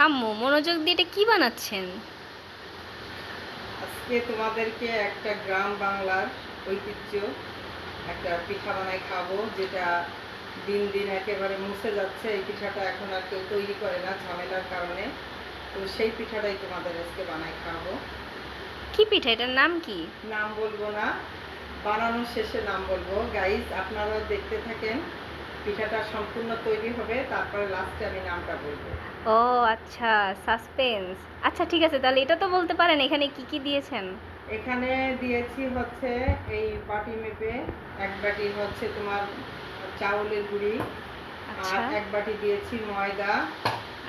আম্মু মনোযোগ দিয়ে এটা কি বানাচ্ছেন? আজকে তোমাদেরকে একটা গ্রাম বাংলার ঐতিহ্য একটা পিঠা বানাই খাবো, যেটা দিন দিন একেবারে মুছে যাচ্ছে। এই পিঠাটা এখন আর কেউ তৈরি করে না ঝামেলার কারণে। তো সেই পিঠাটাই তোমাদের আজকে বানাই খাবো। কি পিঠা, এটার নাম কি? নাম বলবো না, বানানোর শেষে নাম বলবো। গাইজ, আপনারাও দেখতে থাকেন, পিঠাটা সম্পূর্ণ তৈরি হবে, তারপরে লাস্টে আমি নামটা বলবো। ও আচ্ছা, সাসপেন্স। আচ্ছা ঠিক আছে, তাহলে এটা তো বলতে পারেন এখানে কি কি দিয়েছেন। এখানে দিয়েছি হচ্ছে এই বাটি মেপে 1 বাটি হচ্ছে তোমার চাউলের গুঁড়ি, আর আচ্ছা 1 বাটি দিয়েছি ময়দা,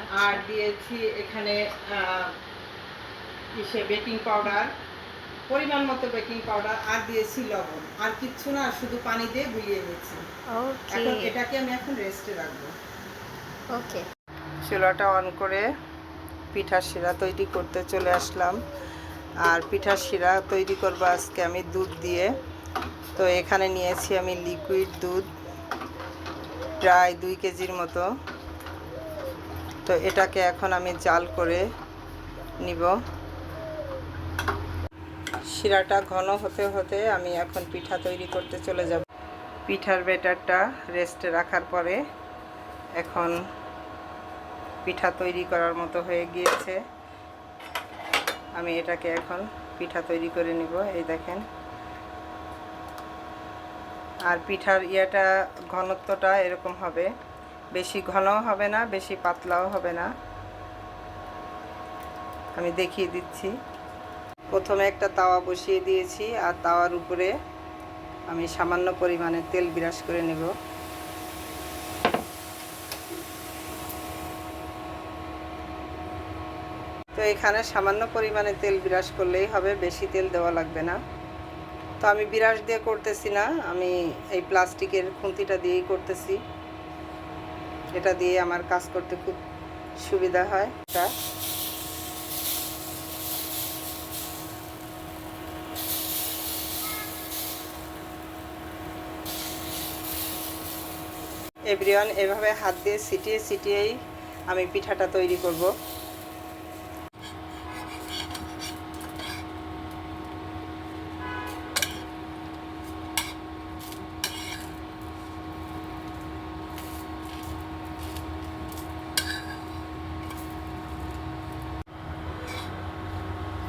আচ্ছা। আর দিয়েছি এখানে বেকিং পাউডার, পরিমাণ মতো বেকিং পাউডার, আর দিয়েছি লবণ। আর কিচ্ছু না, শুধু পানি দিয়ে গুলিয়ে নিয়েছি। ওকে। এখন এটাকে আমি এখন রেস্টে রাখবো। ওকে। চুলাটা অন করে পিঠার শিরা তৈরি করতে চলে আসলাম। আর পিঠার শিরা তৈরি করবো আজকে আমি দুধ দিয়ে। তো এখানে নিয়েছি আমি লিকুইড দুধ প্রায় 2 কেজির মতো। তো এটাকে এখন আমি জাল করে নিব। শিরাটা ঘন হতে হতে আমি এখন পিঠা তৈরি করতে চলে যাব। পিঠার ব্যাটারটা রেস্টে রাখার পরে এখন পিঠা তৈরি করার মতো হয়ে গিয়েছে। আমি এটাকে এখন পিঠা তৈরি করে নিব। এই দেখেন। আর পিঠার ঘনত্বটা এরকম হবে, বেশি ঘনও হবে না, বেশি পাতলাও হবে না। আমি দেখিয়ে দিচ্ছি। প্রথমে একটা তাওয়া বসিয়ে দিয়েছি, আর তাওয়ার উপরে আমি সামান্য পরিমাণে তেল ব্রাশ করে নেব। তো এখানে সামান্য পরিমাণে তেল ব্রাশ করলেই হবে, বেশি তেল দেওয়া লাগবে না। তো আমি ব্রাশ দিয়ে করতেছি না, আমি এই প্লাস্টিকের খুন্তিটা দিয়েই করতেছি। এটা দিয়ে আমার কাজ করতে খুব সুবিধা হয়। এভরিওয়ান, এভাবে হাত দিয়ে ছিটিয়ে ছিটিয়েই আমি পিঠাটা তৈরি করব।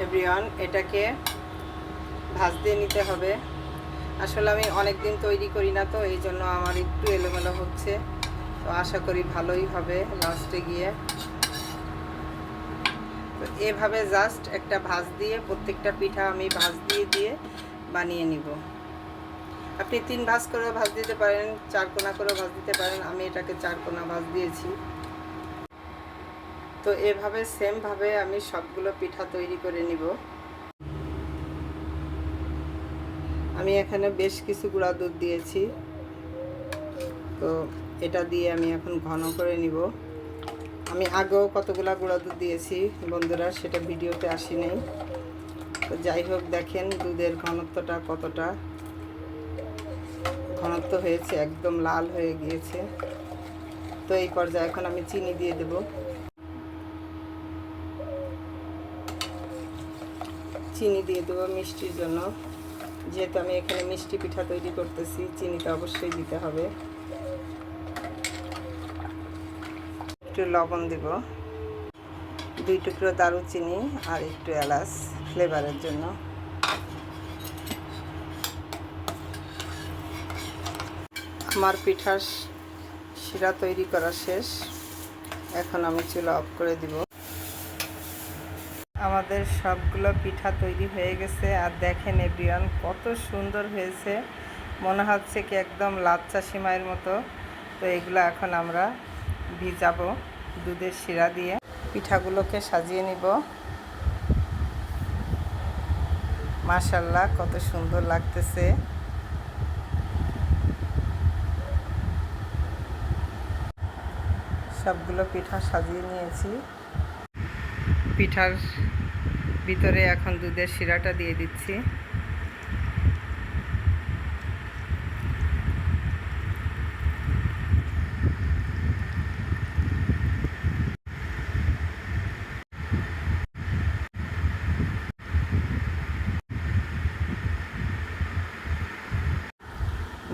এভরিওয়ান, এটাকে ভাঁজ দিয়ে নিতে হবে। আসলে আমি অনেক দিন তৈরি করি না, তো এই জন্য আমার একটু এলোমেলো হচ্ছে। তো আশা করি ভালোই হবে লাস্টে গিয়ে। তো এভাবে জাস্ট একটা ভাঁজ দিয়ে প্রত্যেকটা পিঠা আমি ভাঁজ দিয়ে দিয়ে বানিয়ে নিব। আপনি 3 ভাঁজ করেও ভাঁজ দিতে পারেন, 4 কোনা করেও ভাঁজ দিতে পারেন। আমি এটাকে 4 কোনা ভাঁজ দিয়েছি। তো এভাবে সেমভাবে আমি সবগুলো পিঠা তৈরি করে নিব। আমি এখানে বেশ কিছু গুঁড়া দুধ দিয়েছি। তো এটা দিয়ে আমি এখন ঘন করে নিব। আমি আগেও কতগুলা গুঁড়া দুধ দিয়েছি বন্ধুরা, সেটা ভিডিওতে আসি নাই। তো যাই হোক, দেখেন দুধের ঘনত্বটা কতটা ঘনত্ব হয়েছে, একদম লাল হয়ে গিয়েছে। তো এই পর্যায়ে এখন আমি চিনি দিয়ে দেব। চিনি দিয়ে দেবো মিষ্টির জন্য। যেহেতু আমি এখানে মিষ্টি পিঠা তৈরি করতেছি, চিনিটা অবশ্যই দিতে হবে। একটু লবণ দেব, 2 টুকরো দারুচিনি, আর একটু এলাচ ফ্লেভারের জন্য। আমার পিঠার শিরা তৈরি করা শেষ। এখন আমি চুলা অফ করে দিব। আমাদের সবগুলো পিঠা তৈরি হয়ে গেছে। আর দেখেন এভরিওয়ান, কত সুন্দর হয়েছে, মনে হচ্ছে কি একদম লাচ্ছা সিমাইয়ের মতো। তো এগুলো এখন আমরা ভিজাবো দুধের শিরা দিয়ে। পিঠাগুলোকে সাজিয়ে নিব। মাশাআল্লাহ, কত সুন্দর লাগতেছে। সবগুলো পিঠা সাজিয়ে নিয়েছি। পিঠার ভিতরে এখন দুধের শিরাটা দিয়ে দিচ্ছি।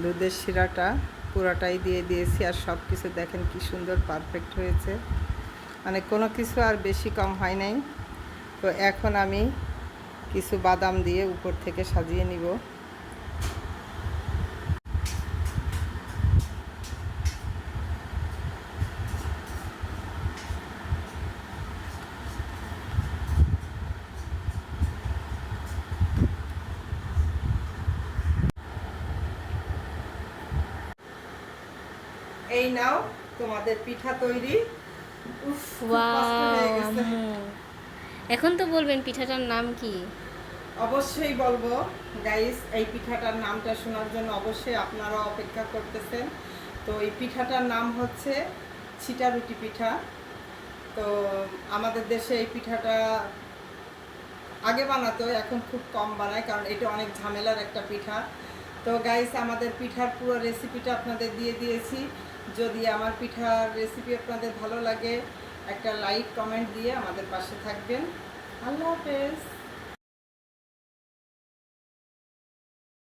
দুধের শিরাটা পুরাটাই দিয়ে দিয়েছি, আর সব কিছু দেখেন কি সুন্দর পারফেক্ট হয়েছে, মানে কোনো কিছু আর বেশি কম হয় নাই। তো এখন আমি কিছু বাদাম দিয়ে উপর থেকে সাজিয়ে নিব। এই নাও তোমাদের পিঠা তৈরি। উফ, খুব কষ্ট হয়ে ওয়াও গেছে। আম্মু, এখন তো বলবেন পিঠাটার নাম কি? অবশ্যই বলবো গাইস, এই পিঠাটার নামটা শোনার জন্য অবশ্যই আপনারা অপেক্ষা করতেছেন। তো এই পিঠাটার নাম হচ্ছে ছিটা রুটি পিঠা। তো আমাদের দেশে এই পিঠাটা আগে বানাতো, এখন খুব কম বানায়, কারণ এটা অনেক ঝামেলার একটা পিঠা। তো গাইস, আমাদের পিঠার পুরো রেসিপিটা আপনাদের দিয়ে দিয়েছি। যদি আমার পিঠার রেসিপি আপনাদের ভালো লাগে, একটা লাইক কমেন্ট দিয়ে আমাদের পাশে থাকবেন। আল্লাহ হাফেজ।